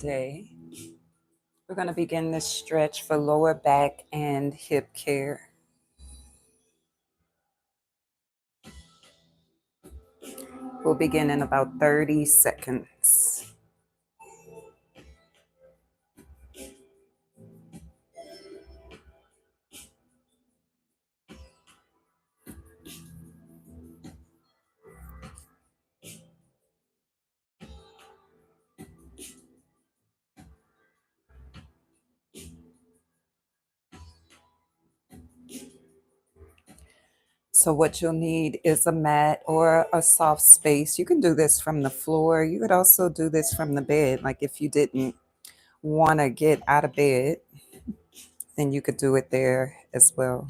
today. We're going to begin this stretch for lower back and hip care. We'll begin in about 30 seconds. So what you'll need is a mat or a soft space. You can do this from the floor. You could also do this from the bed. Like if you didn't want to get out of bed, then you could do it there as well.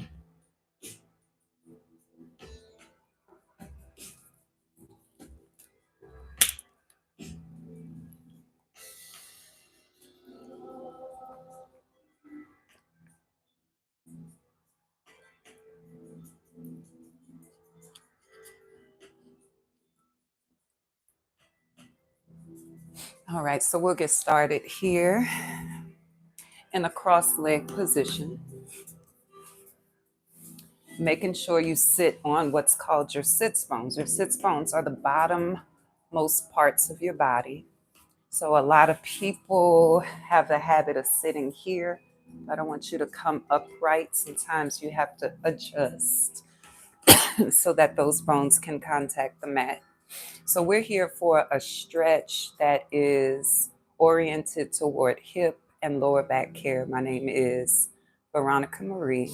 All right, so we'll get started here in a cross leg position. Making sure you sit on what's called your sits bones. Your sits bones are the bottom most parts of your body. So a lot of people have the habit of sitting here. I don't want you to come upright. Sometimes you have to adjust so that those bones can contact the mat. So we're here for a stretch that is oriented toward hip and lower back care. My name is Veronica Marie,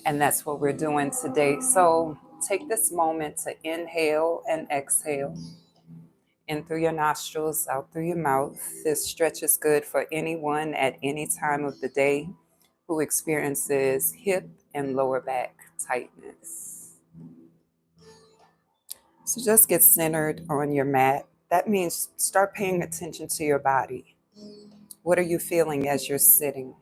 and that's what we're doing today. So take this moment to inhale and exhale. In through your nostrils, out through your mouth. This stretch is good for anyone at any time of the day who experiences hip and lower back tightness. So just get centered on your mat. That means start paying attention to your body. What are you feeling as you're sitting?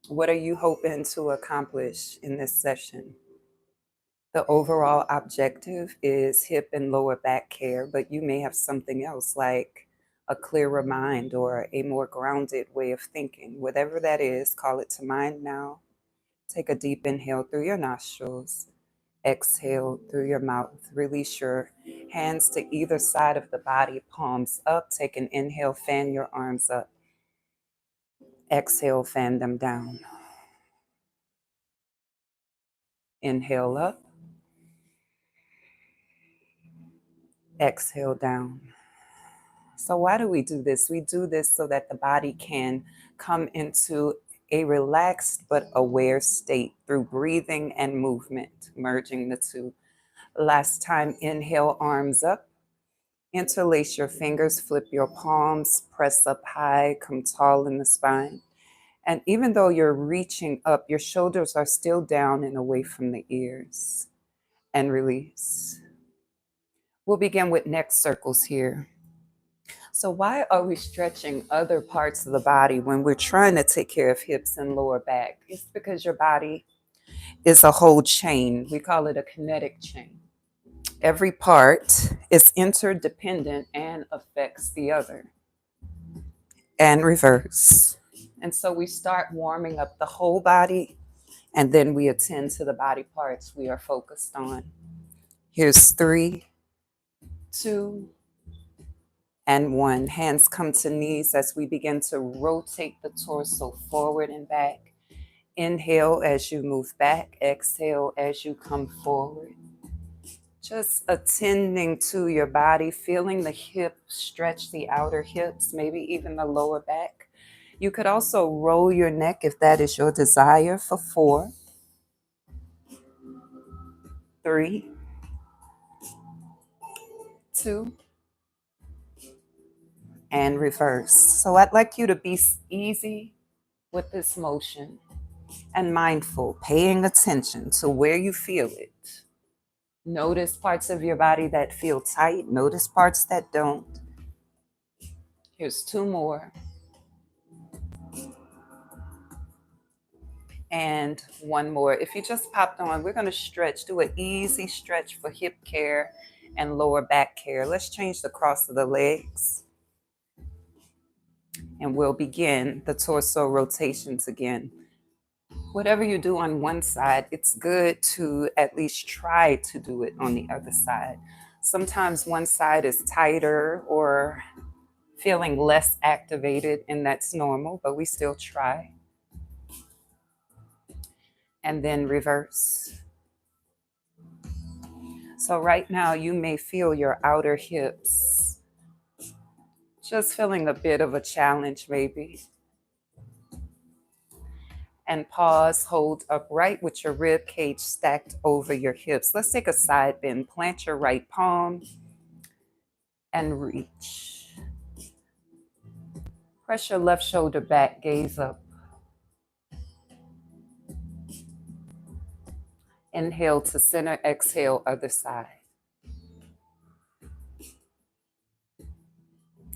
What are you hoping to accomplish in this session? The overall objective is hip and lower back care, but you may have something else like a clearer mind or a more grounded way of thinking. Whatever that is, call it to mind now. Take a deep inhale through your nostrils. Exhale through your mouth. Release your hands to either side of the body, palms up. Take an inhale, fan your arms up. Exhale, fan them down. Inhale up. Exhale down. So why do we do this? We do this so that the body can come into a relaxed but aware state through breathing and movement, merging the two. Last time, inhale, arms up. Interlace your fingers, flip your palms, press up high, come tall in the spine. And even though you're reaching up, your shoulders are still down and away from the ears. And release. We'll begin with neck circles here. So why are we stretching other parts of the body when we're trying to take care of hips and lower back? It's because your body is a whole chain. We call it a kinetic chain. Every part is interdependent and affects the other. And reverse. And so we start warming up the whole body, and then we attend to the body parts we are focused on. Here's 3, 2, and 1. Hands come to knees as we begin to rotate the torso forward and back. Inhale as you move back. Exhale as you come forward. Just attending to your body, feeling the hip stretch the outer hips, maybe even the lower back. You could also roll your neck if that is your desire for 4, 3, 2, and reverse. So I'd like you to be easy with this motion and mindful, paying attention to where you feel it. Notice parts of your body that feel tight. Notice parts that don't. Here's 2 more. And 1 more. If you just popped on, we're going to stretch, do an easy stretch for hip care and lower back care. Let's change the cross of the legs. And we'll begin the torso rotations again. Whatever you do on one side, it's good to at least try to do it on the other side. Sometimes one side is tighter or feeling less activated, and that's normal, but we still try. And then reverse. So right now you may feel your outer hips just feeling a bit of a challenge maybe. And pause, hold upright with your rib cage stacked over your hips. Let's take a side bend. Plant your right palm and reach. Press your left shoulder back, gaze up. Inhale to center, exhale, other side.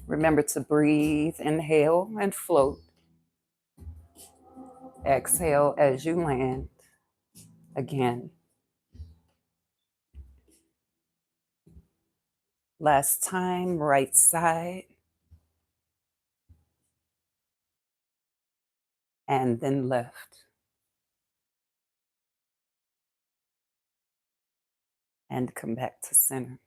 Remember to breathe, inhale and float. Exhale as you land again. Last time, right side. And then left. And come back to center.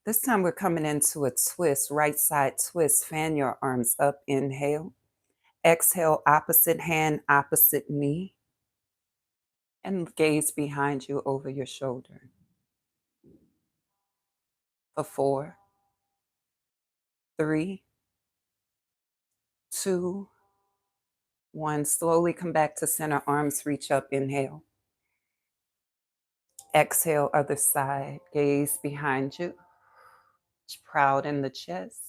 This time we're coming into a twist, right side twist. Fan your arms up, inhale. Exhale, opposite hand, opposite knee. And gaze behind you over your shoulder. For 4, 3, 2, 1. Slowly come back to center, arms reach up, inhale. Exhale, other side, gaze behind you. Proud in the chest.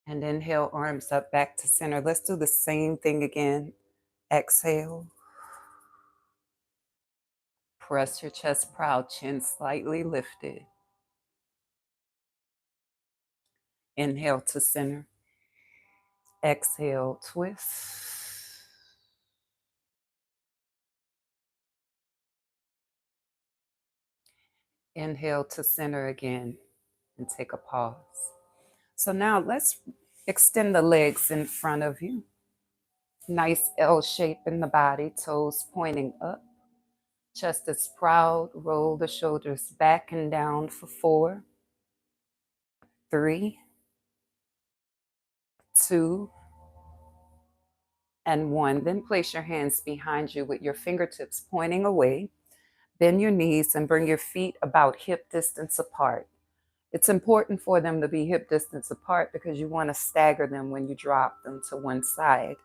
And inhale, arms up, back to center. Let's do the same thing again. Exhale. Press your chest proud, chin slightly lifted. Inhale to center. Exhale, twist. Inhale to center again and take a pause. So now let's extend the legs in front of you. Nice L shape in the body, toes pointing up. Chest is proud. Roll the shoulders back and down for 4, 3, 2, and 1. Then place your hands behind you with your fingertips pointing away. Bend your knees and bring your feet about hip distance apart. It's important for them to be hip distance apart because you want to stagger them when you drop them to one side.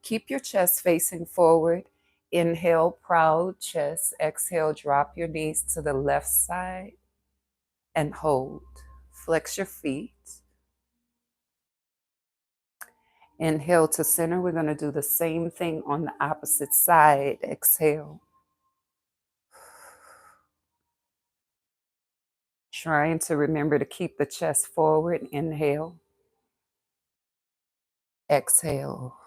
Keep your chest facing forward. Inhale, proud chest. Exhale, drop your knees to the left side and hold. Flex your feet. Inhale to center. We're going to do the same thing on the opposite side. Exhale. Trying to remember to keep the chest forward. Inhale. Exhale.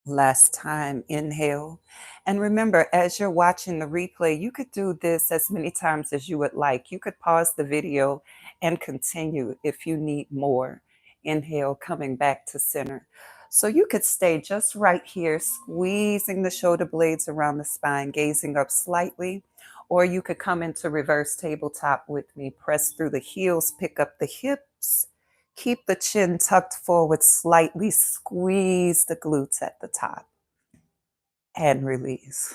Last time, inhale. And remember, as you're watching the replay, you could do this as many times as you would like. You could pause the video and continue if you need more. Inhale, coming back to center. So you could stay just right here, squeezing the shoulder blades around the spine, gazing up slightly. Or you could come into reverse tabletop with me. Press through the heels, pick up the hips. Keep the chin tucked forward slightly. Squeeze the glutes at the top. And release.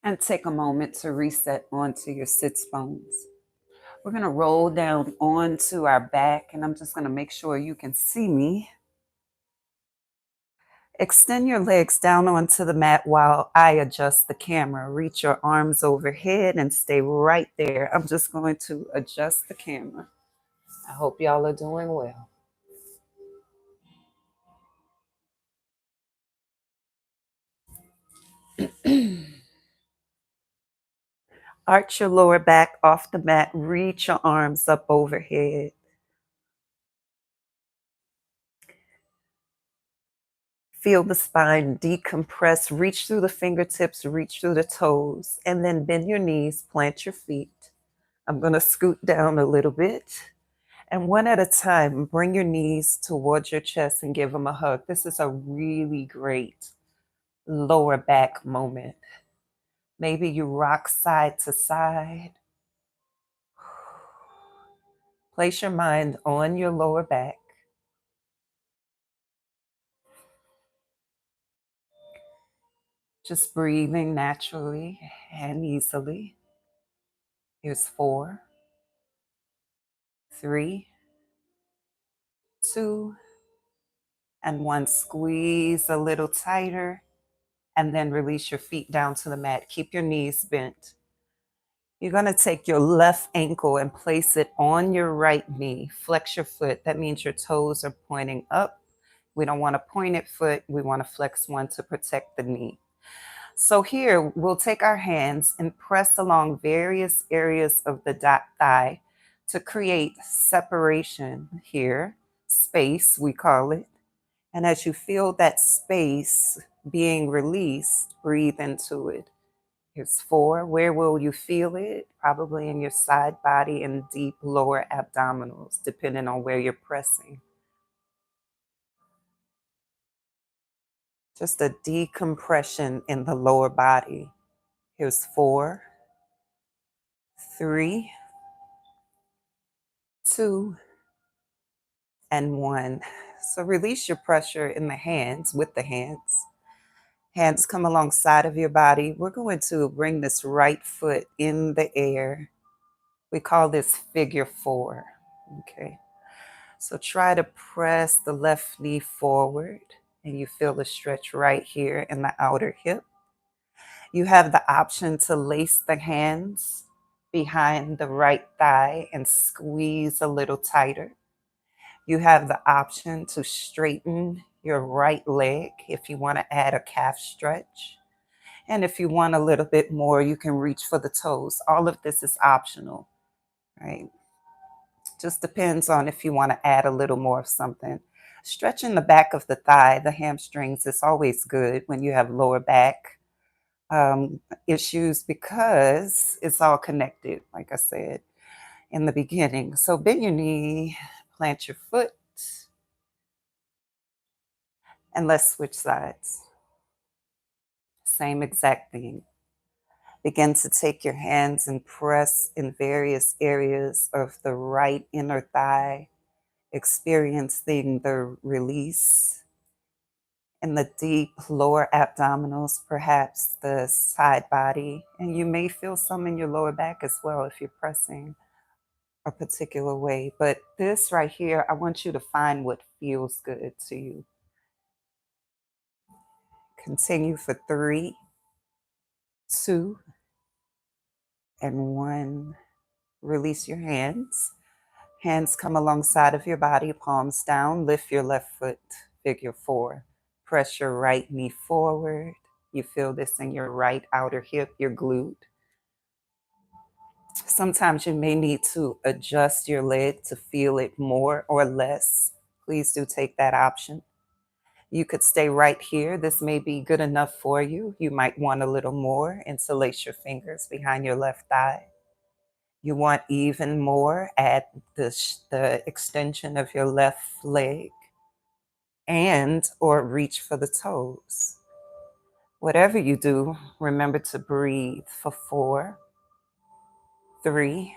And take a moment to reset onto your sits bones. We're going to roll down onto our back, and I'm just going to make sure you can see me. Extend your legs down onto the mat while I adjust the camera. Reach your arms overhead and stay right there. I'm just going to adjust the camera. I hope y'all are doing well. Arch your lower back off the mat. Reach your arms up overhead. Feel the spine decompress. Reach through the fingertips, reach through the toes, and then bend your knees, plant your feet. I'm going to scoot down a little bit. And one at a time, bring your knees towards your chest and give them a hug. This is a really great lower back moment. Maybe you rock side to side. Place your mind on your lower back. Just breathing naturally and easily. Here's 4, 3, 2, and 1. Squeeze a little tighter and then release your feet down to the mat. Keep your knees bent. You're going to take your left ankle and place it on your right knee. Flex your foot. That means your toes are pointing up. We don't want a pointed foot. We want to flex one to protect the knee. So here, we'll take our hands and press along various areas of the thigh to create separation here, space, we call it. And as you feel that space being released, breathe into it. Here's 4. Where will you feel it? Probably in your side body and deep lower abdominals, depending on where you're pressing. Just a decompression in the lower body. Here's 4, 3, 2, and 1. So release your pressure in the hands, with the hands. Hands come alongside of your body. We're going to bring this right foot in the air. We call this figure 4. Okay. So try to press the left knee forward and you feel the stretch right here in the outer hip. You have the option to lace the hands behind the right thigh and squeeze a little tighter. You have the option to straighten your right leg if you want to add a calf stretch. And if you want a little bit more, you can reach for the toes. All of this is optional, right? Just depends on if you want to add a little more of something. Stretching the back of the thigh, the hamstrings, is always good when you have lower back issues because it's all connected, like I said in the beginning. So bend your knee, plant your foot, and let's switch sides. Same exact thing. Begin to take your hands and press in various areas of the right inner thigh, experiencing the release in the deep lower abdominals, perhaps the side body. And you may feel some in your lower back as well if you're pressing a particular way. But this right here, I want you to find what feels good to you. Continue for 3, 2, and 1. Release your hands. Hands come alongside of your body, palms down. Lift your left foot, figure 4. Press your right knee forward. You feel this in your right outer hip, your glute. Sometimes you may need to adjust your leg to feel it more or less. Please do take that option. You could stay right here. This may be good enough for you. You might want a little more. Interlace your fingers behind your left thigh. You want even more, add the extension of your left leg and or reach for the toes. Whatever you do, remember to breathe for 4, 3,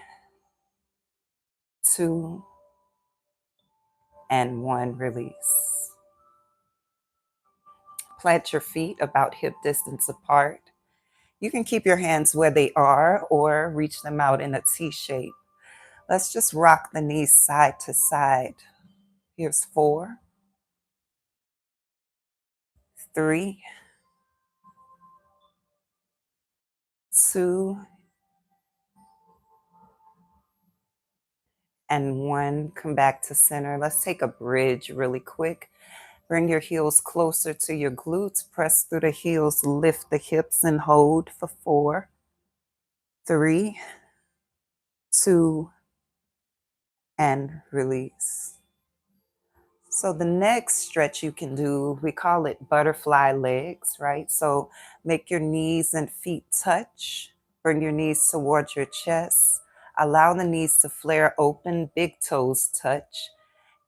2, and 1. Release. Plant your feet about hip distance apart. You can keep your hands where they are or reach them out in a T shape. Let's just rock the knees side to side. Here's 4, 3, 2, and 1. Come back to center. Let's take a bridge really quick. Bring your heels closer to your glutes. Press through the heels. Lift the hips and hold for 4, 3, 2, and release. So the next stretch you can do, we call it butterfly legs, right? So make your knees and feet touch. Bring your knees towards your chest. Allow the knees to flare open, big toes touch.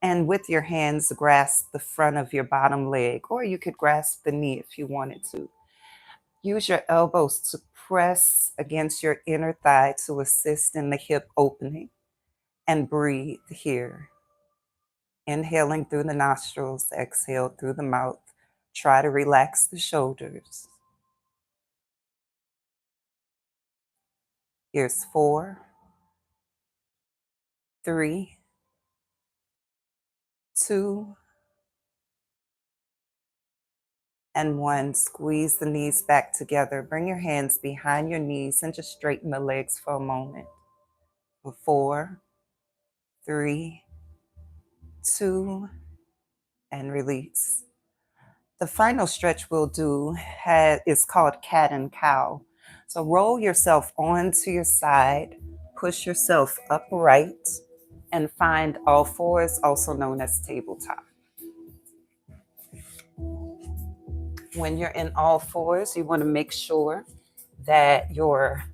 And with your hands, grasp the front of your bottom leg, or you could grasp the knee if you wanted to. Use your elbows to press against your inner thigh to assist in the hip opening, and breathe here. Inhaling through the nostrils, exhale through the mouth. Try to relax the shoulders. Here's 4, 3, 2, and 1. Squeeze the knees back together. Bring your hands behind your knees and just straighten the legs for a moment. For 4, 3, 2, and release. The final stretch we'll do is called cat and cow. So roll yourself onto your side, push yourself upright, and find all fours, also known as tabletop. When you're in all fours, you want to make sure that your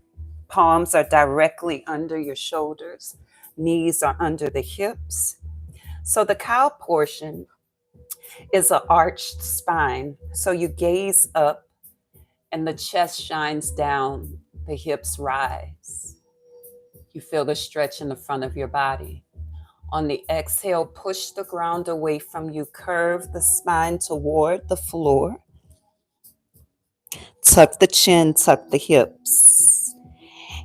palms are directly under your shoulders, knees are under the hips. So the cow portion is an arched spine. So you gaze up and the chest shines down, the hips rise. You feel the stretch in the front of your body. On the exhale, push the ground away from you, curve the spine toward the floor. Tuck the chin, tuck the hips.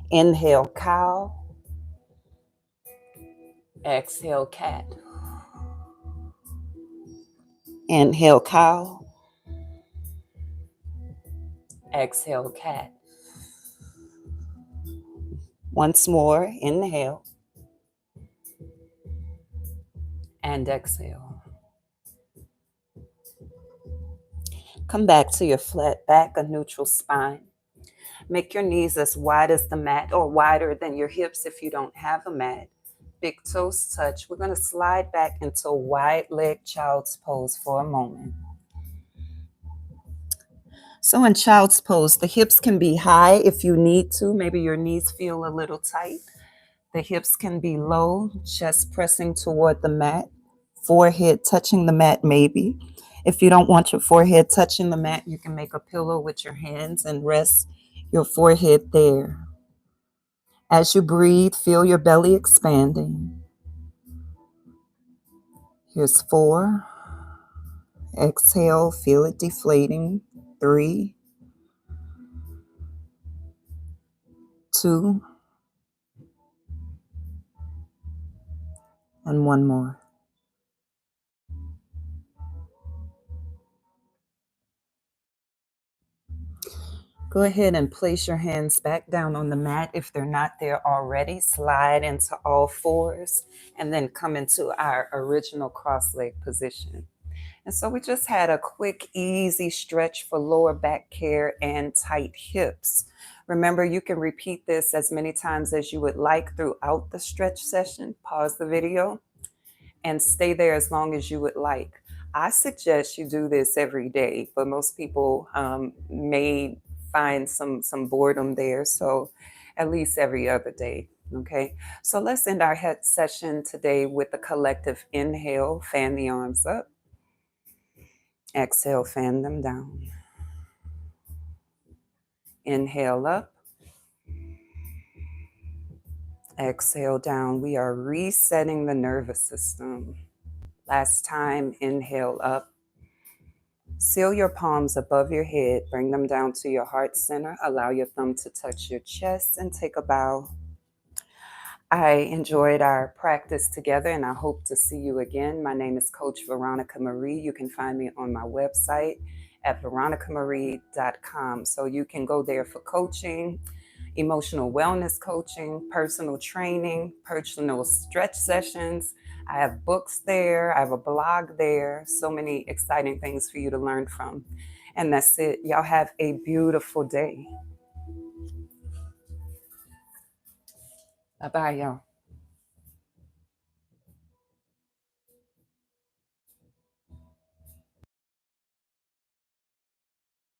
Inhale, cow. Exhale, cat. Inhale, cow. Exhale, cat. Once more, inhale. And exhale. Come back to your flat back, a neutral spine. Make your knees as wide as the mat or wider than your hips if you don't have a mat. Big toes touch. We're going to slide back into a wide leg child's pose for a moment. So in child's pose, the hips can be high if you need to. Maybe your knees feel a little tight. The hips can be low, chest pressing toward the mat, forehead touching the mat maybe. If you don't want your forehead touching the mat, you can make a pillow with your hands and rest your forehead there. As you breathe, feel your belly expanding. Here's 4. Exhale, feel it deflating. 3, 2, and 1 more. Go ahead and place your hands back down on the mat. If they're not there already, slide into all fours and then come into our original cross-leg position. And so we just had a quick, easy stretch for lower back care and tight hips. Remember, you can repeat this as many times as you would like throughout the stretch session. Pause the video and stay there as long as you would like. I suggest you do this every day, but most people may find some boredom there. So at least every other day. Okay. So let's end our head session today with a collective inhale. Fan the arms up. Exhale, fan them down. Inhale up. Exhale down. We are resetting the nervous system. Last time, inhale up. Seal your palms above your head. Bring them down to your heart center. Allow your thumb to touch your chest and take a bow. I enjoyed our practice together and I hope to see you again. My name is Coach Veronica Marie. You can find me on my website at veronicamarie.com. So you can go there for coaching, emotional wellness coaching, personal training, personal stretch sessions. I have books there. I have a blog there. So many exciting things for you to learn from. And that's it. Y'all have a beautiful day. Bye-bye, y'all.